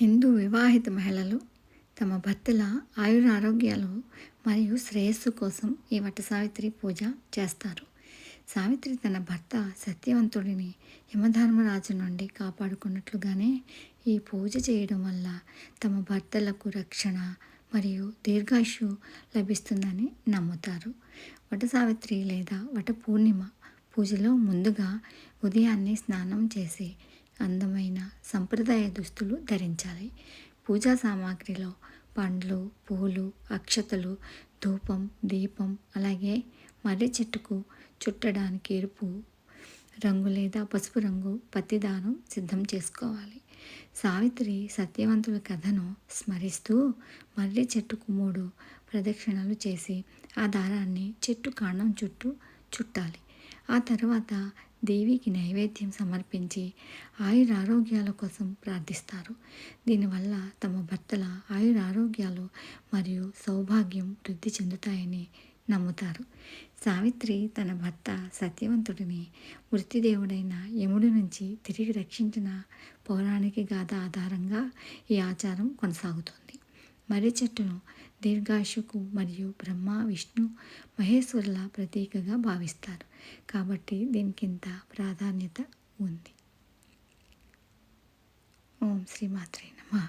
హిందూ వివాహిత మహిళలు తమ భర్తల ఆయురారోగ్యాలు మరియు శ్రేయస్సు కోసం ఈ వటసావిత్రి పూజ చేస్తారు. సావిత్రి తన భర్త సత్యవంతుడిని యమధర్మరాజు నుండి కాపాడుకున్నట్లుగానే ఈ పూజ చేయడం వల్ల తమ భర్తలకు రక్షణ మరియు దీర్ఘాయుష్యు లభిస్తుందని నమ్ముతారు. వటసావిత్రి లేదా వట పూర్ణిమ పూజలో ముందుగా ఉదయాన్నే స్నానం చేసి అందమైన సంప్రదాయ దుస్తులు ధరించాలి. పూజా సామాగ్రిలో పండ్లు, పూలు, అక్షతలు, ధూపం, దీపం, అలాగే మర్రి చెట్టుకు చుట్టడానికి ఎరుపు రంగు లేదా పసుపు రంగు పత్తి దారం సిద్ధం చేసుకోవాలి. సావిత్రి సత్యవంతుల కథను స్మరిస్తూ మర్రి చెట్టుకు 3 ప్రదక్షిణలు చేసి ఆ దారాన్ని చెట్టు కాండం చుట్టూ చుట్టాలి. ఆ తర్వాత దేవికి నైవేద్యం సమర్పించి ఆయురారోగ్యాల కోసం ప్రార్థిస్తారు. దీనివల్ల తమ భర్తల ఆయురారోగ్యాలు మరియు సౌభాగ్యం వృద్ధి చెందుతాయని నమ్ముతారు. సావిత్రి తన భర్త సత్యవంతుడిని మృత్యుదేవుడైన యముడి నుంచి తిరిగి రక్షించిన పౌరాణిక గాథ ఆధారంగా ఈ ఆచారం కొనసాగుతుంది. మర్రి చెట్టును దీర్ఘాయుష్కు మరియు బ్రహ్మ, విష్ణు, మహేశ్వరుల ప్రతీకగా భావిస్తారు. కాబట్టి దీనికి ఇంత ప్రాధాన్యత ఉంది. ఓం శ్రీ మాత్రే నమః.